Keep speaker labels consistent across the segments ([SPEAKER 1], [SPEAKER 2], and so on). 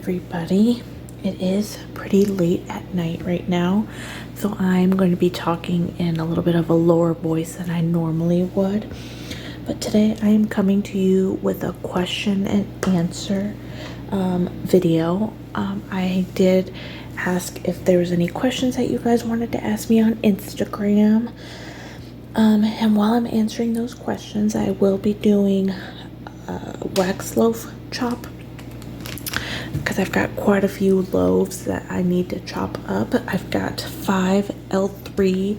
[SPEAKER 1] everybody. It is pretty late at night right now, so I'm going to be talking in a little bit of a lower voice than I normally would. But today I am coming to you with a question and answer video. I did ask if there was any questions that you guys wanted to ask me on Instagram. And while I'm answering those questions, I will be doing Wax Loaf Chop, because I've got quite a few loaves that I need to chop up. I've got 5 L3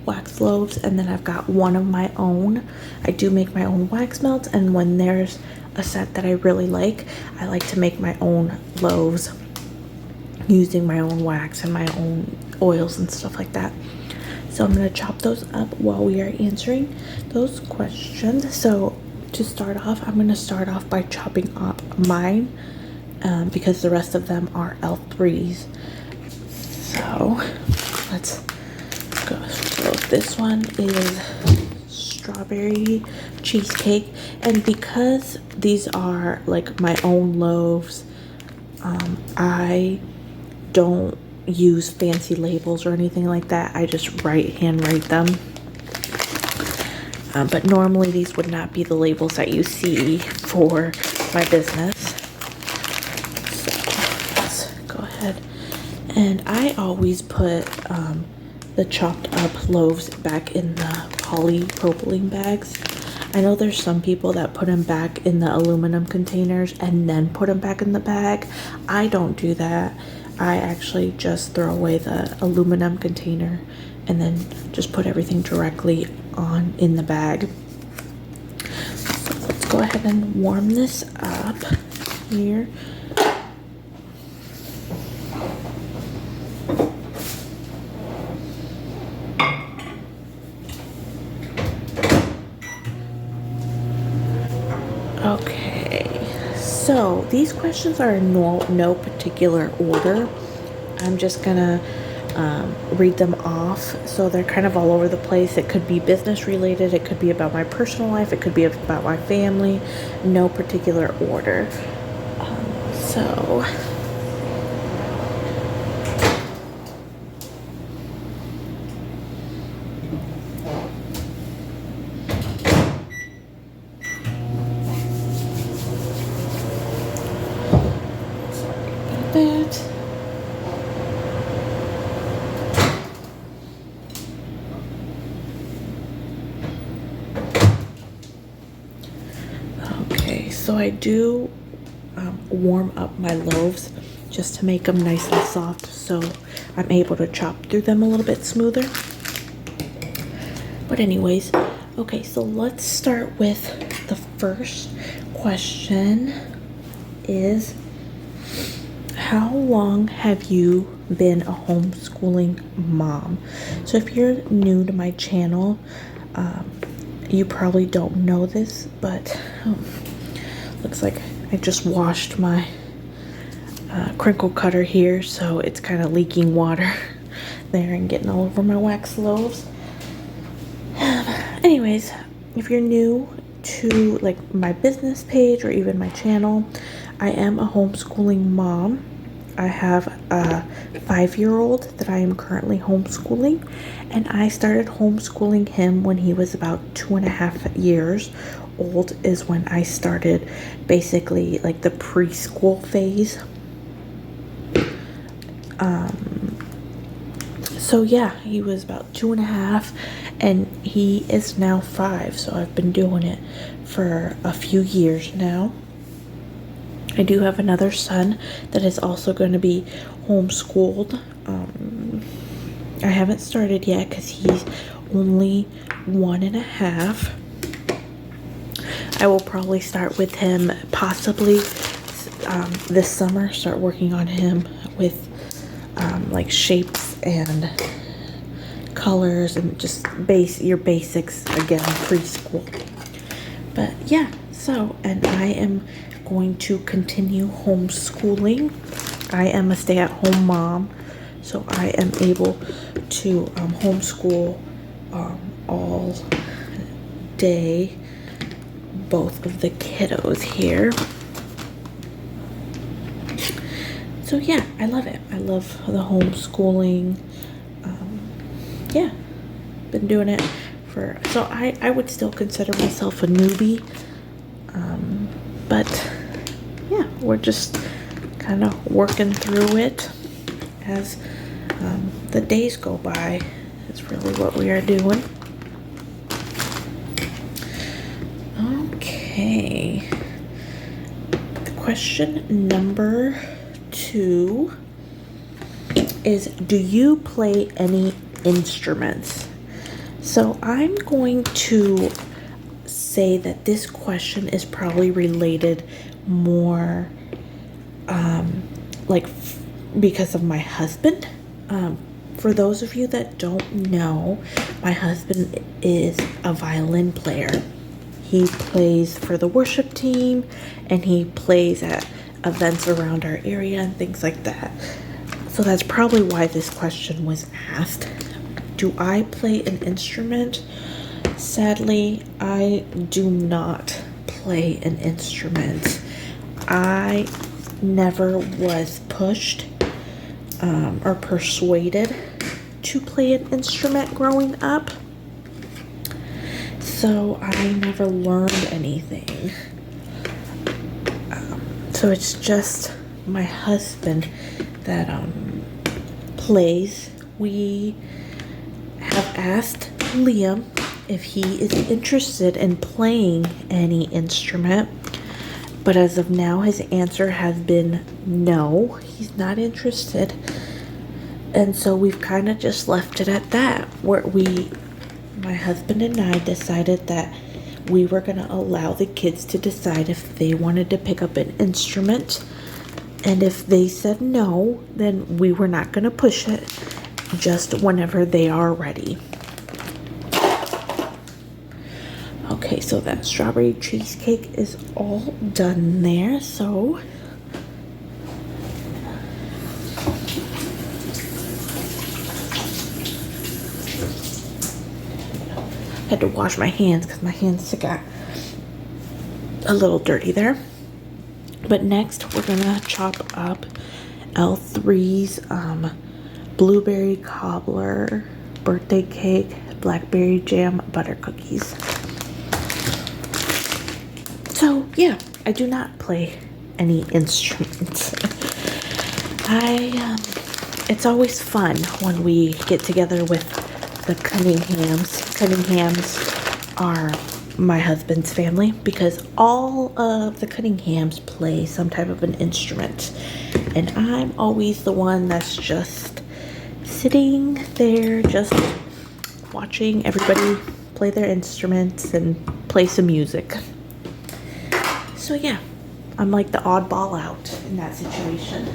[SPEAKER 1] wax loaves, and then I've got one of my own. I do make my own wax melts, and when there's a set that I really like, I like to make my own loaves using my own wax and my own oils and stuff like that. So I'm going to chop those up while we are answering those questions. So to start off, I'm going to start off by chopping up mine, because the rest of them are L3s. So let's go. So this one is strawberry cheesecake, and because these are like my own loaves, I don't use fancy labels or anything like that. I just hand write them. But normally these would not be the labels that you see for my business. And I always put the chopped up loaves back in the polypropylene bags. I know there's some people that put them back in the aluminum containers and then put them back in the bag. I don't do that. I actually just throw away the aluminum container and then just put everything directly on in the bag. So let's go ahead and warm this up here. Okay, so these questions are in no particular order. I'm just gonna read them off, so they're kind of all over the place. It could be business related, it could be about my personal life, it could be about my family, no particular order. So that. Okay, so I do warm up my loaves just to make them nice and soft, so I'm able to chop through them a little bit smoother. But anyways, okay, so let's start with the first question is, how long have you been a homeschooling mom? So if you're new to my channel, you probably don't know this, but looks like I just washed my crinkle cutter here, so it's kind of leaking water there and getting all over my wax loaves. Anyways, if you're new to like my business page or even my channel, I am a homeschooling mom. I have a 5-year-old that I am currently homeschooling, and I started homeschooling him when he was about 2.5 years old is when I started basically like the preschool phase. So yeah, he was about 2.5 and he is now 5, so I've been doing it for a few years now. I do have another son that is also going to be homeschooled. I haven't started yet because he's only 1.5. I will probably start with him possibly this summer, start working on him with like shapes and colors and just your basics again, preschool. But yeah, so, and I am going to continue homeschooling. I am a stay-at-home mom, so I am able to homeschool all day both of the kiddos here. So yeah, I love it. I love the homeschooling. Yeah, been doing it so I would still consider myself a newbie. But yeah, we're just kind of working through it as the days go by. It's really what we are doing. Okay. Question number 2 is, do you play any instruments? So I'm going to say that this question is probably related more because of my husband. For those of you that don't know, my husband is a violin player. He plays for the worship team and he plays at events around our area and things like that. So that's probably why this question was asked. Do I play an instrument? Sadly, I do not play an instrument. I never was pushed or persuaded to play an instrument growing up. So I never learned anything. So it's just my husband that plays. We have asked Liam if he is interested in playing any instrument, but as of now his answer has been no, he's not interested. And so we've kind of just left it at that, where my husband and I decided that we were going to allow the kids to decide if they wanted to pick up an instrument. And if they said no, then we were not going to push it, just whenever they are ready. Okay, so that strawberry cheesecake is all done there, so I had to wash my hands because my hands got a little dirty there. But next we're gonna chop up L3's blueberry cobbler birthday cake, blackberry jam butter cookies. So yeah, I do not play any instruments. It's always fun when we get together with the Cunninghams. Cunninghams are my husband's family because all of the Cunninghams play some type of an instrument. And I'm always the one that's just sitting there, just watching everybody play their instruments and play some music. So yeah, I'm like the oddball out in that situation.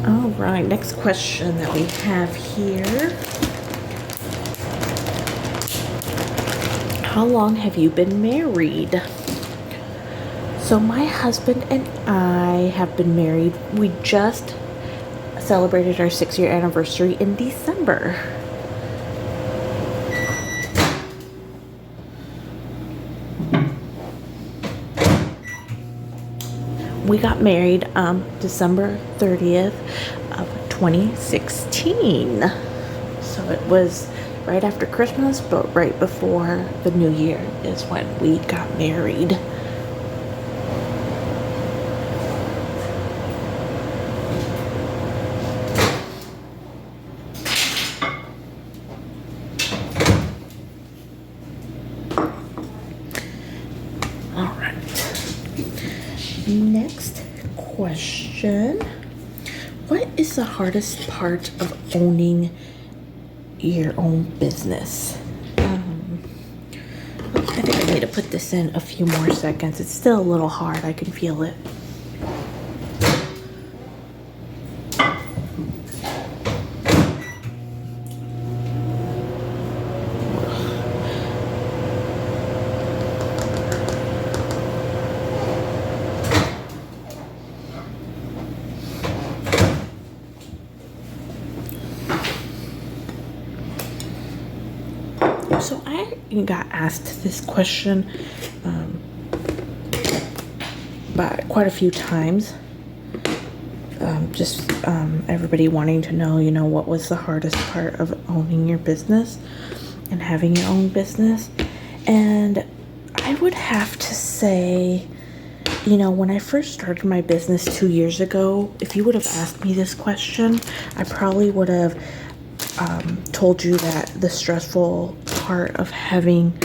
[SPEAKER 1] All right, next question that we have here. How long have you been married? So my husband and I have been married. We just celebrated our 6-year anniversary in December. We got married December 30th of 2016. So it was right after Christmas, but right before the New Year is when we got married. All right. Next question. What is the hardest part of owning your own business? I think I need to put this in a few more seconds. It's still a little hard. I can feel it. So I got asked this question by quite a few times. Everybody wanting to know, what was the hardest part of owning your business and having your own business. And I would have to say, when I first started my business 2 years ago, if you would have asked me this question, I probably would have told you that the stressful part of having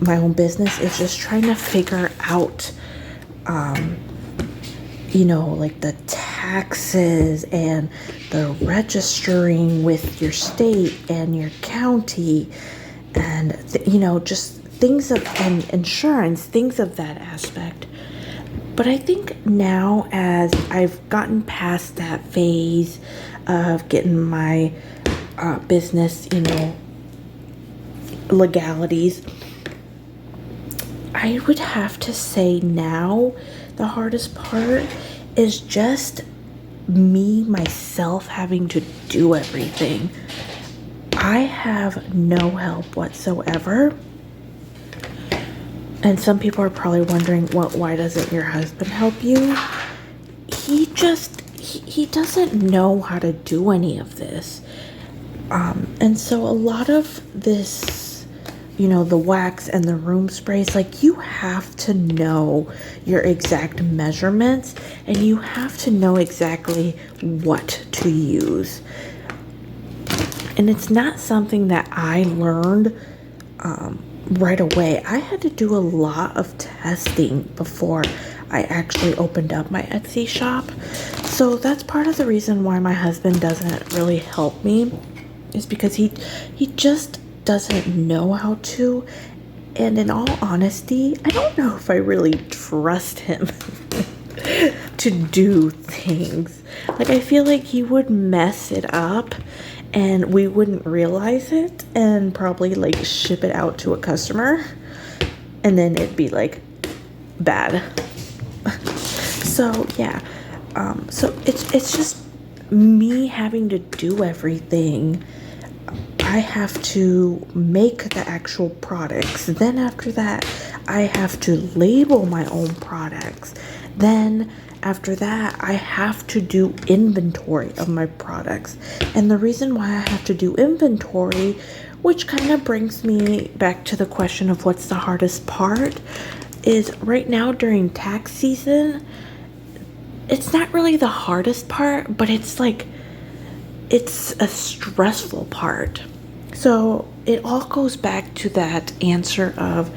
[SPEAKER 1] my own business is just trying to figure out, like the taxes and the registering with your state and your county and, just things and insurance, things of that aspect. But I think now, as I've gotten past that phase of getting my business, legalities, I would have to say now the hardest part is just me, myself, having to do everything. I have no help whatsoever. And some people are probably wondering, why doesn't your husband help you? He doesn't know how to do any of this. And so a lot of this, the wax and the room sprays, like, you have to know your exact measurements and you have to know exactly what to use. And it's not something that I learned right away. I had to do a lot of testing before I actually opened up my Etsy shop. So that's part of the reason why my husband doesn't really help me, is because he just doesn't know how to. And in all honesty, I don't know if I really trust him to do things. Like, I feel like he would mess it up and we wouldn't realize it and probably like ship it out to a customer and then it'd be like bad. So yeah, so it's just me having to do everything. I have to make the actual products. Then after that, I have to label my own products. Then after that, I have to do inventory of my products. And the reason why I have to do inventory, which kind of brings me back to the question of what's the hardest part, is right now during tax season, it's not really the hardest part, but it's a stressful part. So it all goes back to that answer of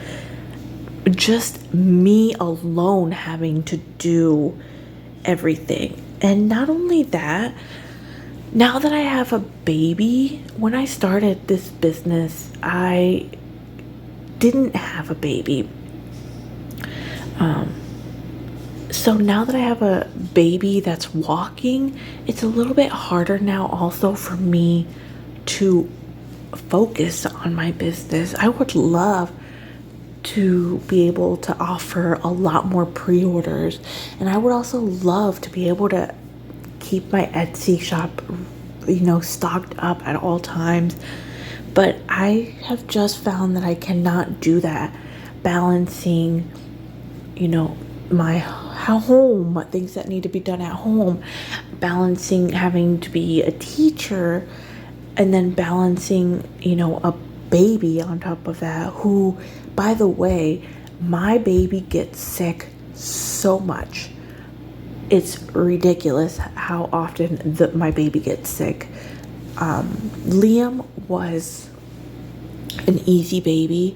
[SPEAKER 1] just me alone having to do everything. And not only that, now that I have a baby, when I started this business, I didn't have a baby. So now that I have a baby that's walking, it's a little bit harder now also for me to focus on my business. I would love to be able to offer a lot more pre-orders, and I would also love to be able to keep my Etsy shop, stocked up at all times. But I have just found that I cannot do that, balancing, my home, things that need to be done at home, balancing having to be a teacher, and then balancing, a baby on top of that, who, by the way, my baby gets sick so much. It's ridiculous how often my baby gets sick. Liam was an easy baby.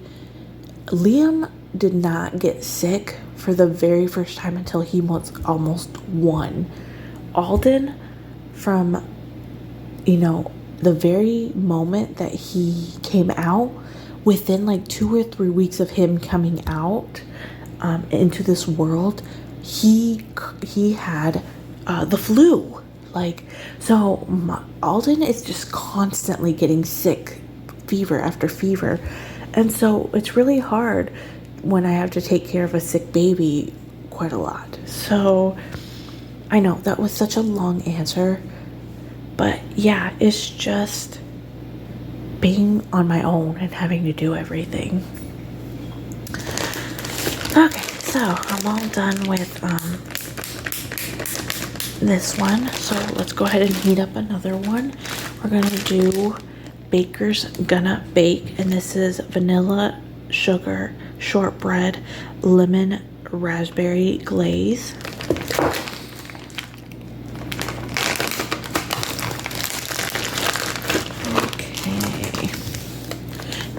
[SPEAKER 1] Liam did not get sick for the very first time until he was almost 1. Alden, from, the very moment that he came out, within like 2 or 3 weeks of him coming out into this world, he had the flu. Alden is just constantly getting sick, fever after fever. And so it's really hard when I have to take care of a sick baby quite a lot. So I know that was such a long answer, but yeah, it's just being on my own and having to do everything. Okay, so I'm all done with this one. So let's go ahead and heat up another one. We're gonna do Baker's Gonna Bake, and this is vanilla, sugar, shortbread, lemon, raspberry glaze. Okay.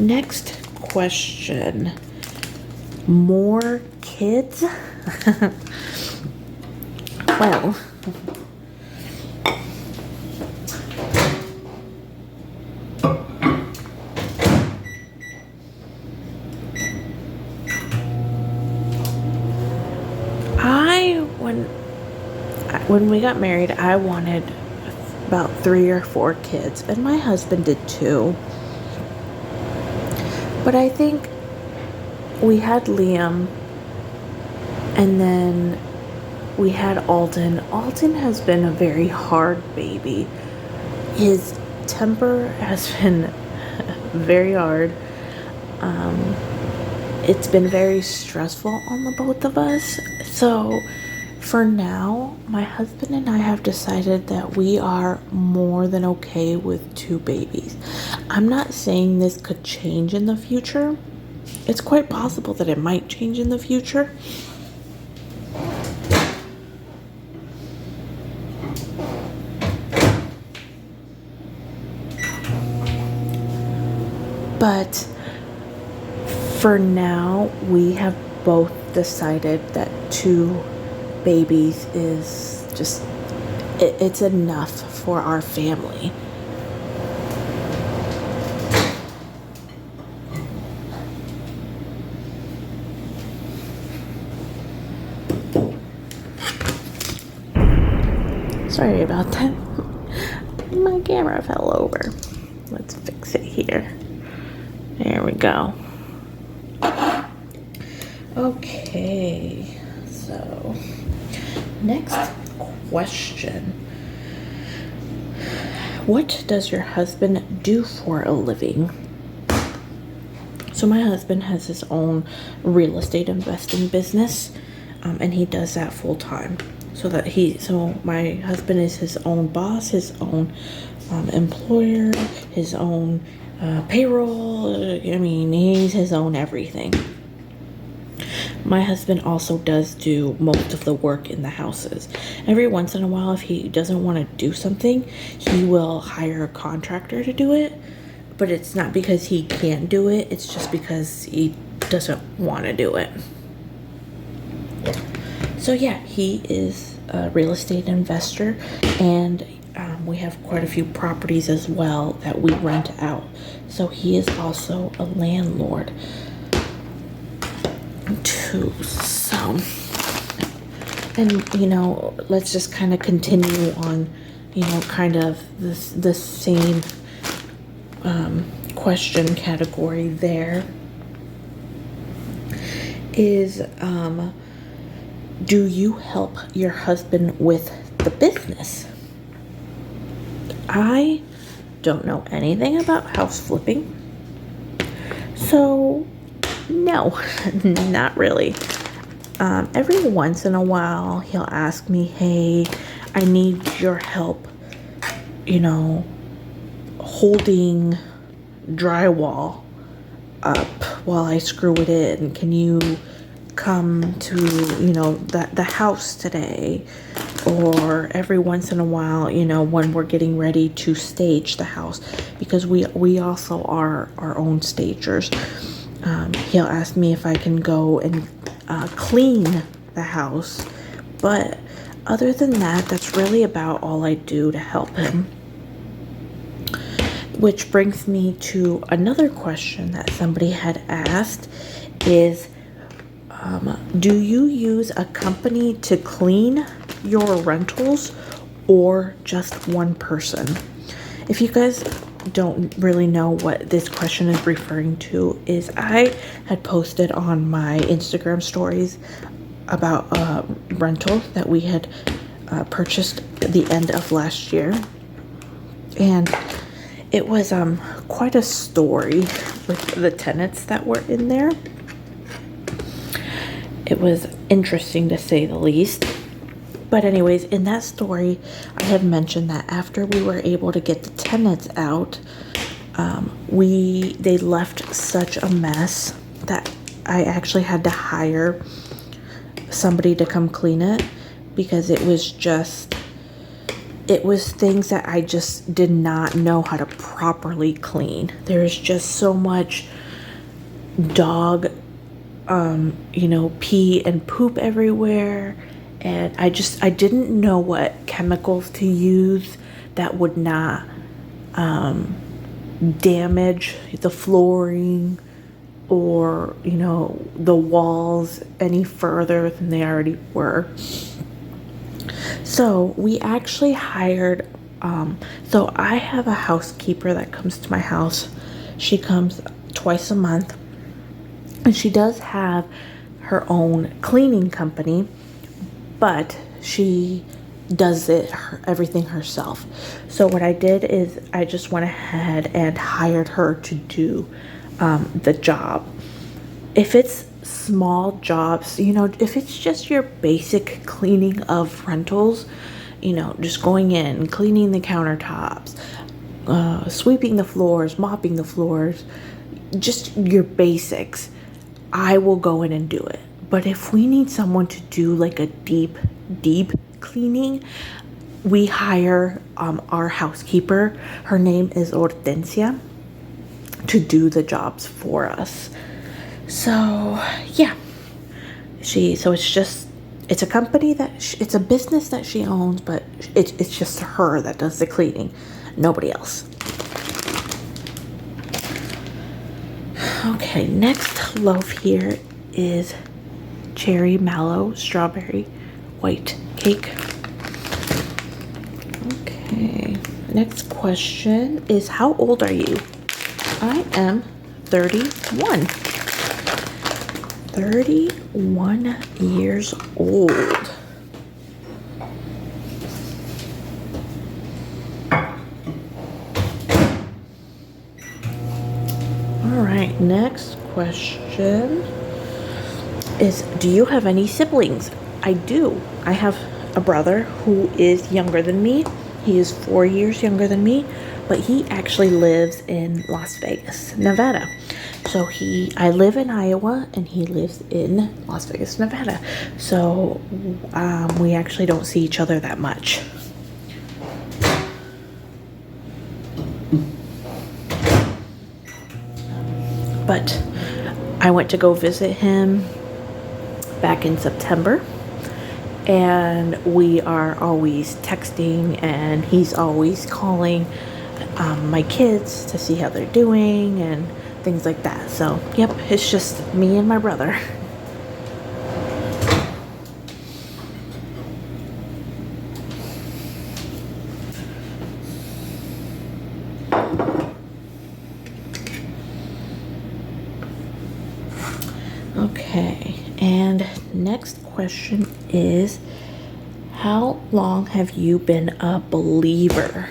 [SPEAKER 1] Next question. More kids? Well, when we got married, I wanted about 3 or 4 kids, and my husband did too. But I think we had Liam, and then we had Alden. Alden has been a very hard baby. His temper has been very hard. It's been very stressful on the both of us. So for now, my husband and I have decided that we are more than okay with 2 babies. I'm not saying this could change in the future. It's quite possible that it might change in the future. But for now, we have both decided that 2 babies is just, it's enough for our family. Sorry about that. My camera fell over. Let's fix it here. There we go. Okay, so next question. What does your husband do for a living? So my husband has his own real estate investing business, and he does that full time. So my husband is his own boss, his own employer, his own payroll. I mean, he's his own everything. My husband also does do most of the work in the houses. Every once in a while, if he doesn't want to do something, he will hire a contractor to do it. But it's not because he can't do it, it's just because he doesn't want to do it. So yeah, he is a real estate investor, and we have quite a few properties as well that we rent out. So he is also a landlord too. So, and you know, let's just kind of continue on, you know, kind of the same question category there. Is do you help your husband with the business? I don't know anything about house flipping, so no, not really. Every once in a while, he'll ask me, hey, I need your help, you know, holding drywall up while I screw it in. Can you come to, you know, the house today? Or every once in a while, you know, when we're getting ready to stage the house, because we also are our own stagers. He'll ask me if I can go and clean the house. But other than that, that's really about all I do to help him. Which brings me to another question that somebody had asked is, do you use a company to clean your rentals or just one person? If you guys don't really know what this question is referring to, is I had posted on my Instagram stories about a rental that we had purchased at the end of last year, and It was quite a story with the tenants that were in there. It was interesting to say the least. But anyways, in that story, I had mentioned that after we were able to get the tenants out, they left such a mess that I actually had to hire somebody to come clean it, because it was things that I just did not know how to properly clean. There's just so much dog, pee and poop everywhere. And I didn't know what chemicals to use that would not damage the flooring or, the walls any further than they already were. So we actually hired, so I have a housekeeper that comes to my house. She comes twice a month, and she does have her own cleaning company, but she does everything herself. So what I did is I just went ahead and hired her to do the job. If it's small jobs, if it's just your basic cleaning of rentals, just going in, cleaning the countertops, sweeping the floors, mopping the floors, just your basics, I will go in and do it. But if we need someone to do like a deep cleaning, we hire our housekeeper. Her name is Hortensia, to do the jobs for us. So yeah, it's a company it's a business that she owns, but it's just her that does the cleaning, nobody else. Okay, next loaf here is cherry mallow strawberry white cake. Okay, next question is, how old are you? I am 31. 31 years old. All right, next question is, do you have any siblings? I do. I have a brother who is younger than me. He is 4 years younger than me, but he actually lives in Las Vegas, Nevada. So I live in Iowa and he lives in Las Vegas, Nevada. So we actually don't see each other that much. But I went to go visit him back in September, and we are always texting, and he's always calling my kids to see how they're doing and things like that. So yep, it's just me and my brother. Okay, and next question is, how long have you been a believer?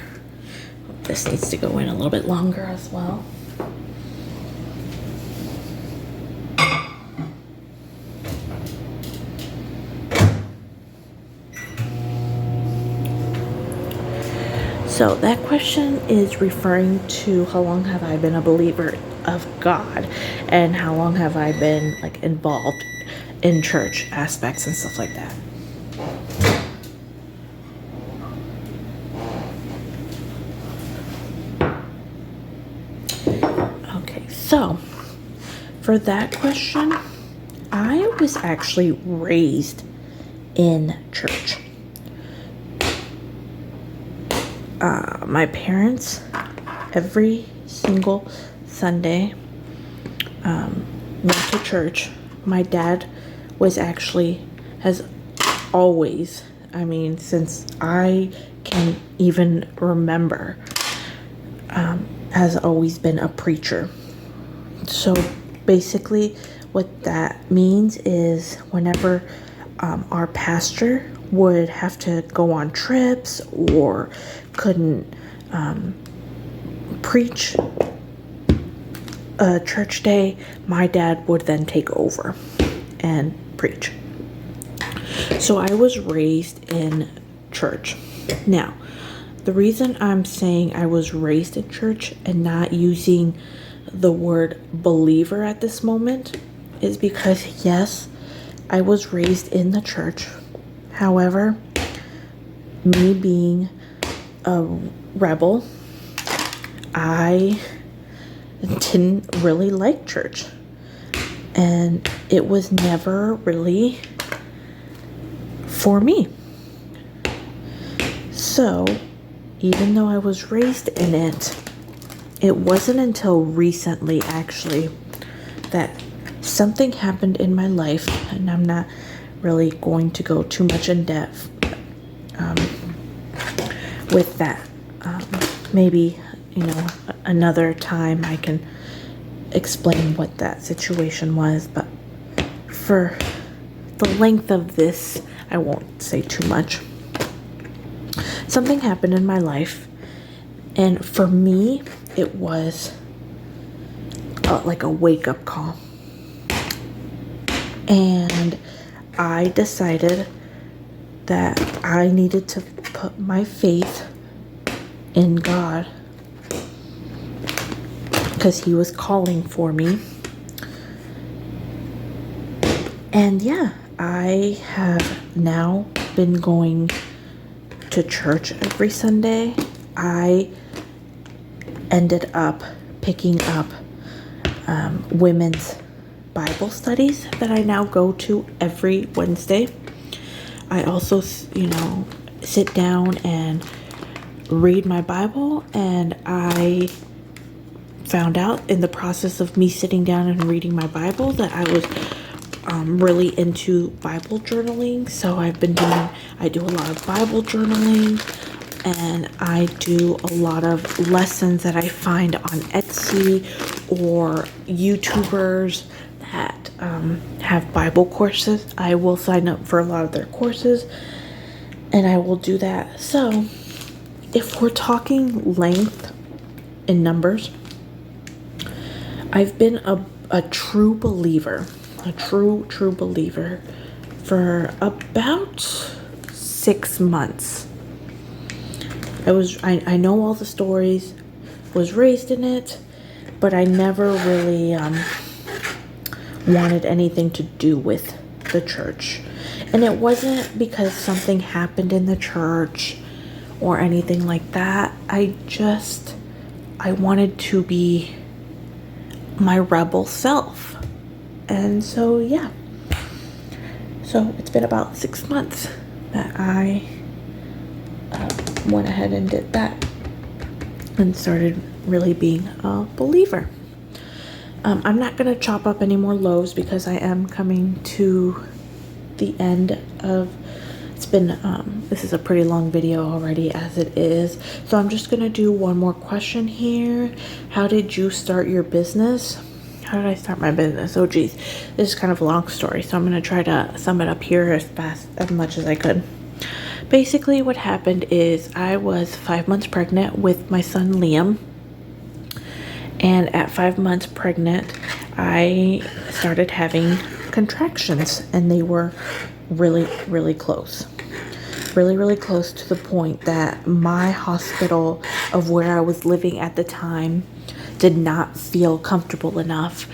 [SPEAKER 1] This needs to go in a little bit longer as well. So that question is referring to how long have I been a believer of God, and how long have I been like involved in church aspects and stuff like that. Okay, so for that question, I was actually raised in church. My parents, every single Sunday, went to church. My dad has always, since I can even remember, has always been a preacher. So basically what that means is whenever our pastor would have to go on trips or couldn't preach a church day, my dad would then take over and preach. So I was raised in church. Now, the reason I'm saying I was raised in church and not using the word believer at this moment is because, yes, I was raised in the church. However, me being a rebel, I didn't really like church. And it was never really for me. So, even though I was raised in it, it wasn't until recently, actually, that something happened in my life, and I'm not really going to go too much in depth with that. Maybe, another time I can explain what that situation was, but for the length of this, I won't say too much. Something happened in my life, and for me, it was like a wake-up call. And I decided that I needed to put my faith in God because He was calling for me. And yeah, I have now been going to church every Sunday. I ended up picking up women's Bible studies that I now go to every Wednesday. I also, sit down and read my Bible, and I found out in the process of me sitting down and reading my Bible that I was really into Bible journaling. So I do a lot of Bible journaling, and I do a lot of lessons that I find on Etsy or YouTubers that have Bible courses. I will sign up for a lot of their courses, and I will do that. So if we're talking length in numbers, I've been a true believer, a true believer for about 6 months. I know all the stories, was raised in it, but I never really wanted anything to do with the church. And it wasn't because something happened in the church or anything like that. I wanted to be my rebel self. And so, yeah. So it's been about 6 months that I went ahead and did that and started really being a believer. I'm not going to chop up any more loaves because I am coming to the end of, it's been, this is a pretty long video already as it is. So I'm just going to do one more question here. How did you start your business? How did I start my business? Oh geez, this is kind of a long story, so I'm going to try to sum it up here as much as I could. Basically what happened is I was 5 months pregnant with my son Liam. And at 5 months pregnant, I started having contractions, and they were really, really close. Really, really close to the point that my hospital of where I was living at the time did not feel comfortable enough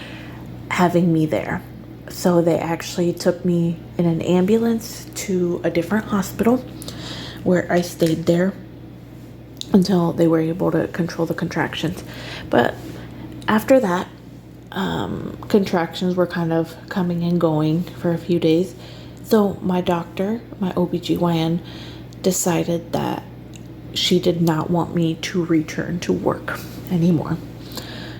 [SPEAKER 1] having me there. So they actually took me in an ambulance to a different hospital where I stayed there until they were able to control the contractions. But after that, contractions were kind of coming and going for a few days. So my doctor, my OBGYN, decided that she did not want me to return to work anymore.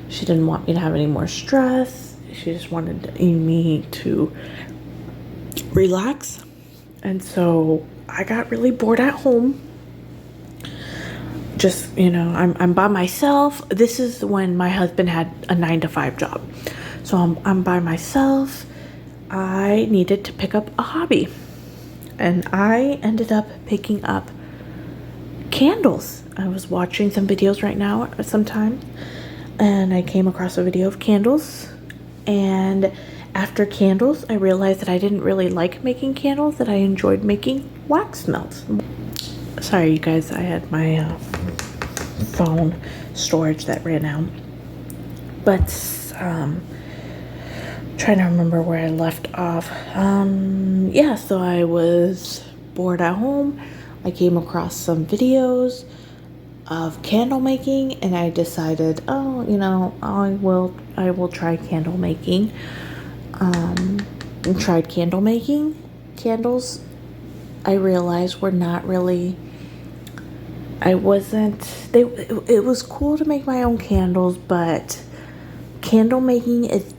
[SPEAKER 1] She didn't want me to have any more stress. She just wanted me to relax. And so I got really bored at home. Just, I'm by myself. This is when my husband had a 9-to-5 job. So I'm by myself. I needed to pick up a hobby. And I ended up picking up candles. I was watching some videos right now sometimes, and I came across a video of candles. And after candles, I realized that I didn't really like making candles, that I enjoyed making wax melts. Sorry, you guys, I had my phone storage that ran out. But trying to remember where I left off. Yeah, so I was bored at home. I came across some videos of candle making, and I decided, oh, you know, I will try candle making. Tried candle making. Candles, I realized, were not really, it was cool to make my own candles, but candle making is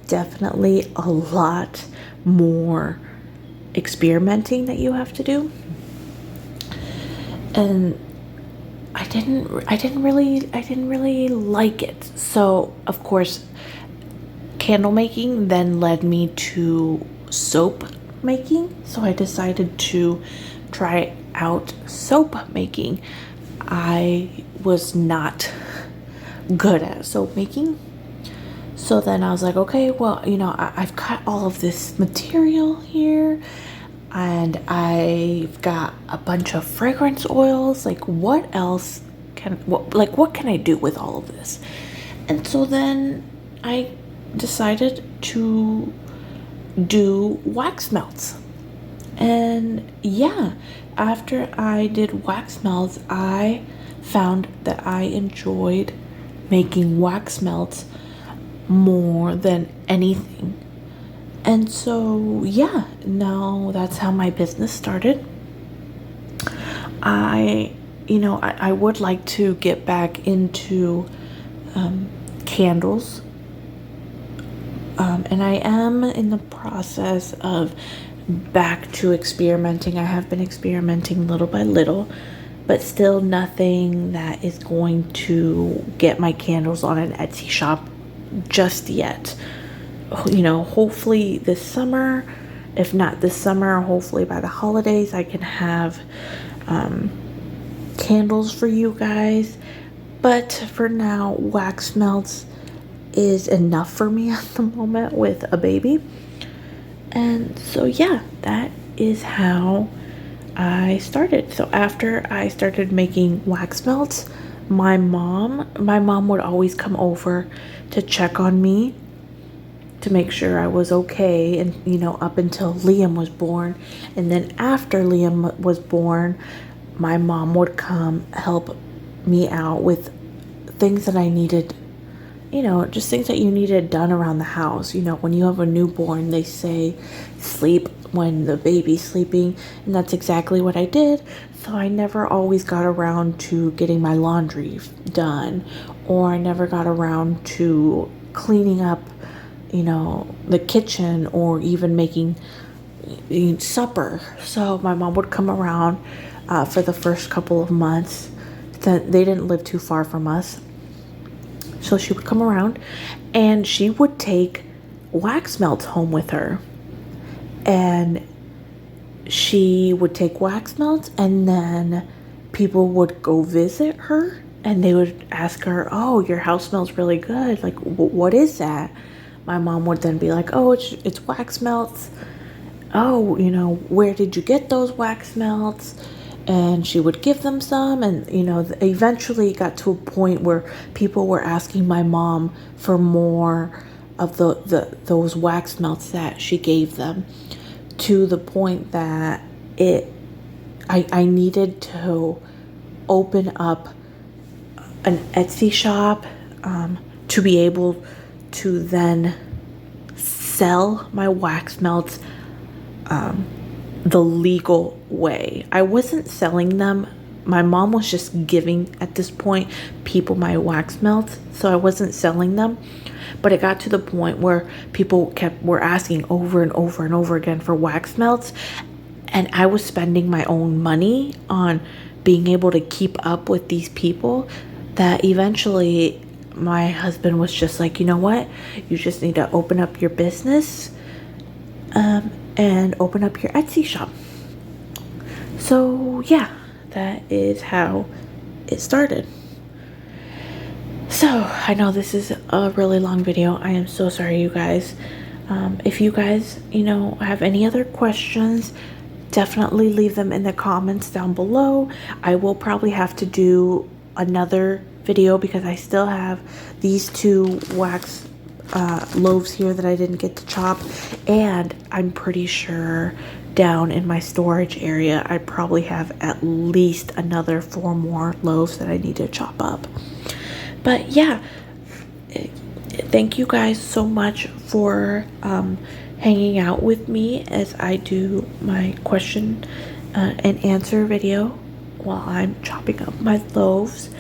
[SPEAKER 1] definitely a lot more experimenting that you have to do. And I didn't really like it. So, of course, candle making then led me to soap making. So I decided to try out soap making. I was not good at soap making. So then I was like, okay, well, you know, I've got all of this material here, and I've got a bunch of fragrance oils. Like, what else what can I do with all of this? And so then I decided to do wax melts. And yeah, after I did wax melts, I found that I enjoyed making wax melts more than anything. And so yeah, now that's how my business started. I would like to get back into candles, and I am in the process of back to experimenting. I have been experimenting little by little, but still nothing that is going to get my candles on an Etsy shop just yet. You know, hopefully this summer. If not this summer, hopefully by the holidays I can have candles for you guys. But for now, wax melts is enough for me at the moment with a baby. And so yeah, that is how I started. So after I started making wax melts, my mom would always come over to check on me, to make sure I was okay, and you know, up until Liam was born. And then after Liam was born, my mom would come help me out with things that I needed, you know, just things that you needed done around the house. You know, when you have a newborn, they say sleep when the baby's sleeping, and that's exactly what I did. So I never always got around to getting my laundry done, or I never got around to cleaning up, you know, the kitchen, or even making supper. So my mom would come around for the first couple of months. Then they didn't live too far from us, so she would come around and she would take wax melts home with her. And she would take wax melts, and then people would go visit her and they would ask her, oh, your house smells really good. Like, what is that? My mom would then be like, oh, it's wax melts. Oh, you know, where did you get those wax melts? And she would give them some. And, you know, eventually it got to a point where people were asking my mom for more of those wax melts that she gave them, to the point that I needed to open up an Etsy shop to be able to then sell my wax melts the legal way. I wasn't selling them. My mom was just giving, at this point, people my wax melts, so I wasn't selling them. But it got to the point where people were asking over and over and over again for wax melts, and I was spending my own money on being able to keep up with these people, that eventually my husband was just like, you know what, you just need to open up your business and open up your Etsy shop. So yeah, that is how it started. So I know this is a really long video. I am so sorry, you guys. If you guys, have any other questions, definitely leave them in the comments down below. I will probably have to do another video because I still have these two wax loaves here that I didn't get to chop, and I'm pretty sure down in my storage area I probably have at least another 4 more loaves that I need to chop up. But yeah, thank you guys so much for hanging out with me as I do my question and answer video while I'm chopping up my loaves.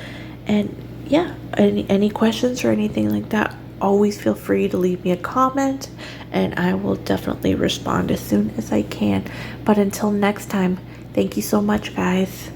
[SPEAKER 1] And yeah, any questions or anything like that, always feel free to leave me a comment and I will definitely respond as soon as I can. But until next time, thank you so much, guys.